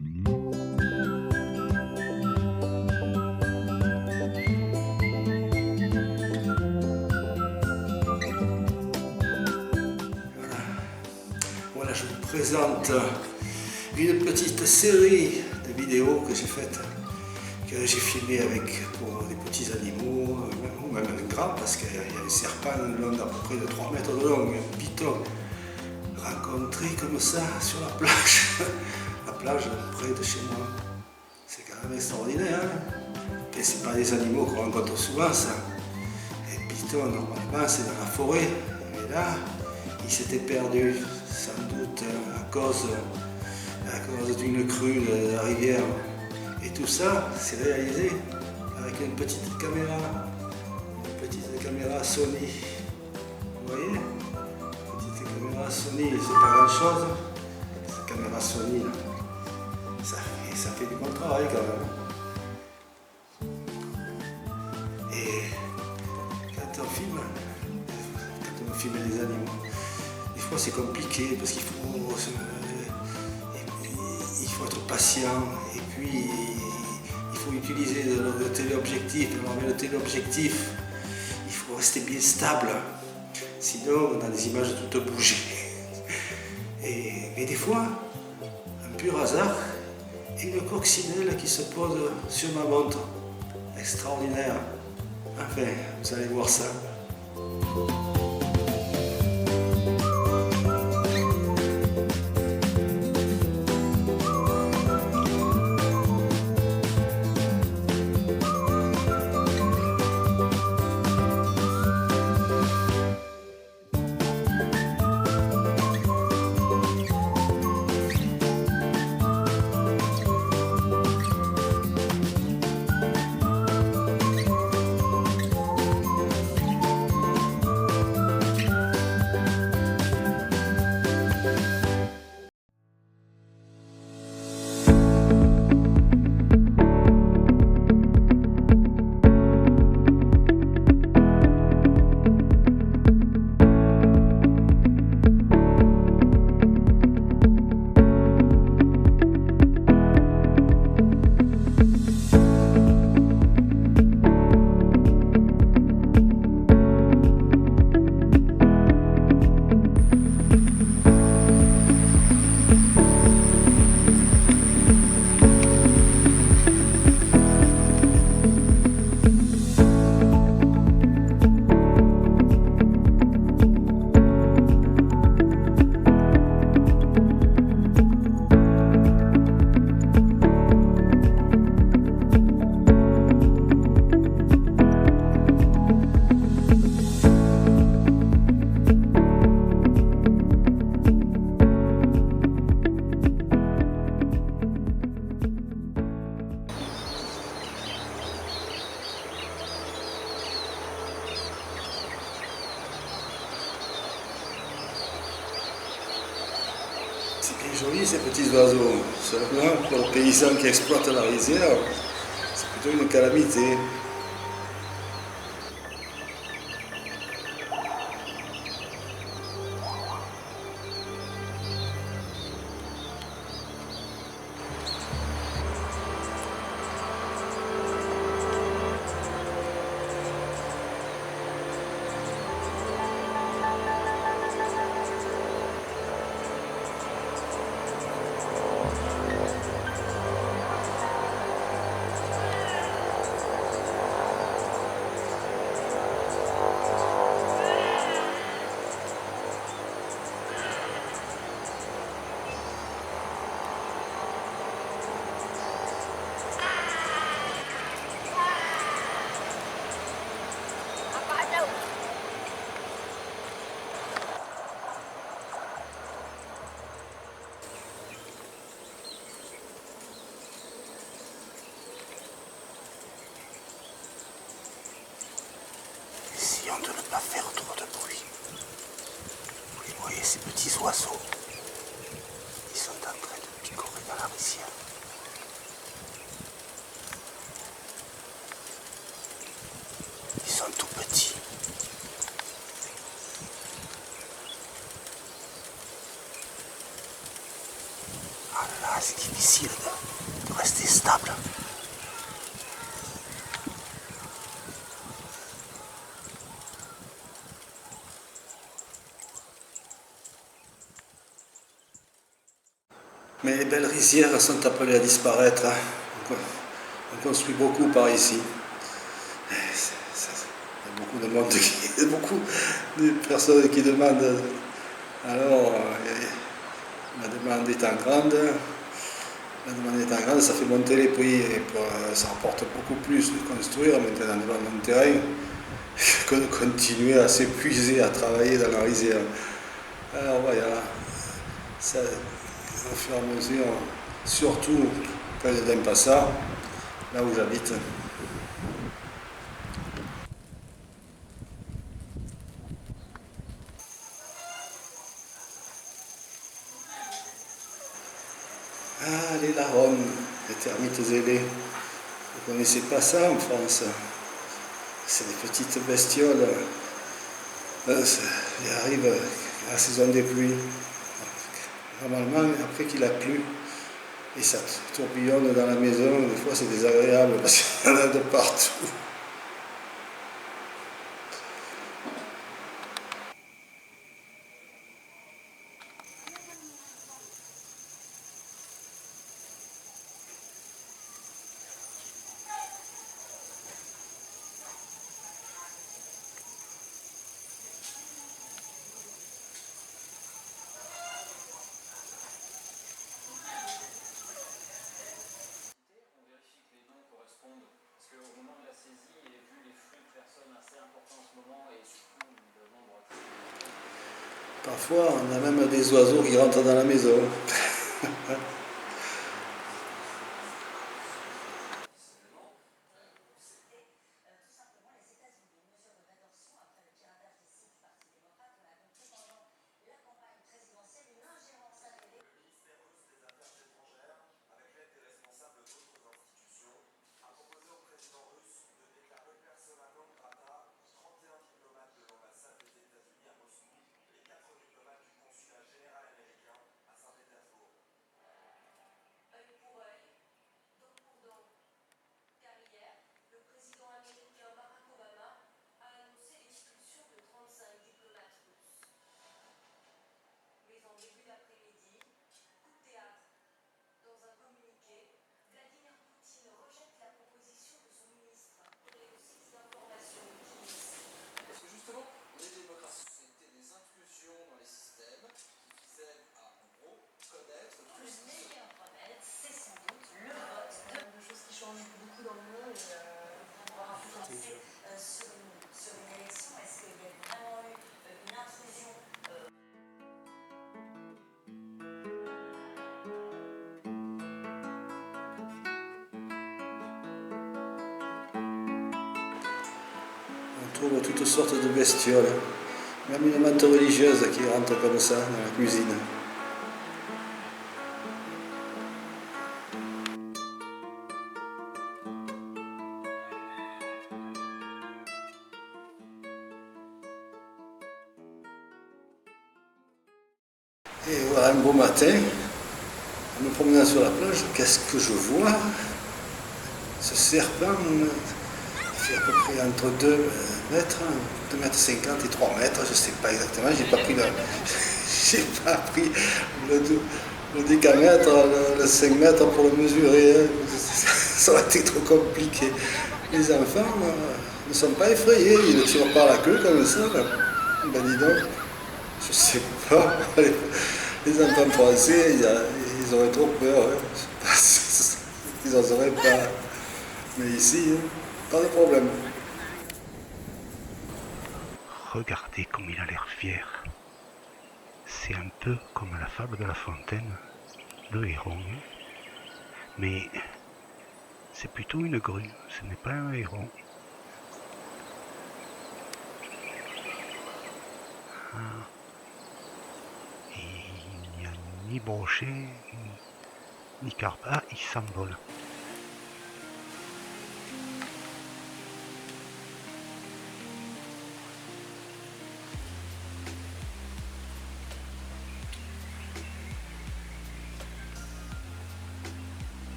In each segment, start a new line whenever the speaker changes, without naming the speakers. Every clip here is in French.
Voilà, je vous présente une petite série de vidéos que j'ai faites, que j'ai filmées pour des petits animaux, ou même des grands, parce qu'il y a des serpents long d'à peu près de 3 mètres de long, un python rencontré comme ça sur la plage, la plage près de chez moi. C'est quand même extraordinaire, hein? Et c'est pas des animaux qu'on rencontre souvent, ça. Les pythons, normalement, c'est dans la forêt, mais là, il s'était perdu, sans doute à cause d'une crue de la rivière. Et tout ça, c'est réalisé avec une petite caméra Sony. Vous voyez? Une petite caméra Sony, c'est pas grand chose. Cette caméra Sony, là, ça fait du bon travail quand même. Et quand on filme les animaux, des fois c'est compliqué parce qu'il faut être patient et puis il faut utiliser le téléobjectif. Alors, mais le téléobjectif, il faut rester bien stable, sinon on a des images toutes bougées. Mais des fois, un pur hasard, une coccinelle qui se pose sur ma montre. Extraordinaire. Enfin, vous allez voir ça. C'est bien joli ces petits oiseaux. Seulement pour le paysan qui exploite la rizière, c'est plutôt une calamité. Essayons de ne pas faire trop de bruit. Vous voyez ces petits oiseaux. Ils sont en train de picorer dans la rizière. Ils sont tout petits. Ah là, c'est difficile. belles rizières sont appelées à disparaître. Hein. On construit beaucoup par ici. Il y a beaucoup de monde, il y a beaucoup de personnes qui demandent. Alors, la demande étant grande, ça fait monter les prix et ça rapporte beaucoup plus de construire maintenant devant un terrain que de continuer à s'épuiser, à travailler dans la rizière. Alors voilà, ça, au fur et à mesure, surtout près de Denpasar, là où j'habite. Ah, les larrons, les termites ailés. Vous ne connaissez pas ça en France? C'est des petites bestioles. Ils arrivent à la saison des pluies. Normalement, après qu'il a plu, et ça tourbillonne dans la maison, des fois c'est désagréable parce qu'il y en a de partout. Parfois, on a même des oiseaux qui rentrent dans la maison. On trouve toutes sortes de bestioles, même une mante religieuse qui rentre comme ça dans la cuisine. Et voilà, un beau matin, en me promenant sur la plage, qu'est-ce que je vois? Ce serpent fait à peu près entre 2 mètres, 2 mètres 50 et 3 mètres, je ne sais pas exactement, j'ai pas pris le décamètre, le 5 mètres pour le mesurer, hein. Ça aurait été trop compliqué. Les enfants ne sont pas effrayés, ils ne tirent pas la queue comme ça. Ben dis donc, je sais pas, les enfants français, ils auraient trop peur, hein. Ils n'oseraient pas. Mais ici, pas de problème.
Regardez comme il a l'air fier. C'est un peu comme la fable de La Fontaine, le héron. Mais c'est plutôt une grue, ce n'est pas un héron. Ah. Il n'y a ni brochet, ni carpe. Ah, il s'envole.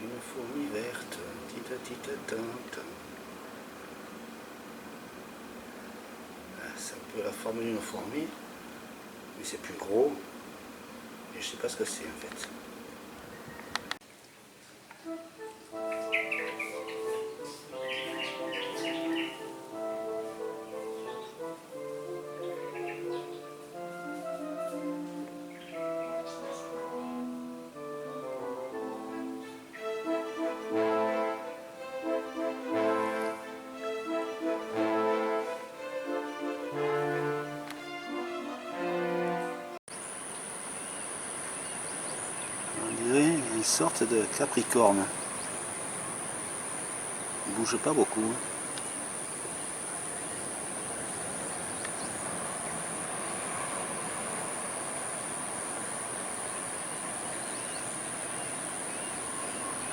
Une fourmi verte, c'est un peu la forme d'une fourmi, mais c'est plus gros, et je sais pas ce que c'est en fait. On dirait une sorte de capricorne. Il bouge pas beaucoup.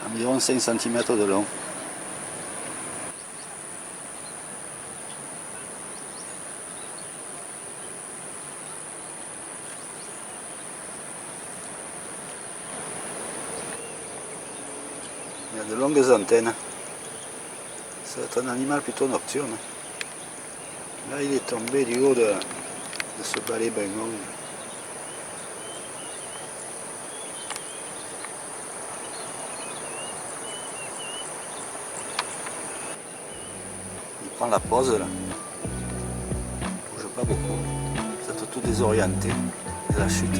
Environ 5 cm de long. Il a de longues antennes. Ça va être un animal plutôt nocturne. Là, il est tombé du haut de ce balai bengon. Il prend la pause là. Il bouge pas beaucoup. C'est tout désorienté de la chute.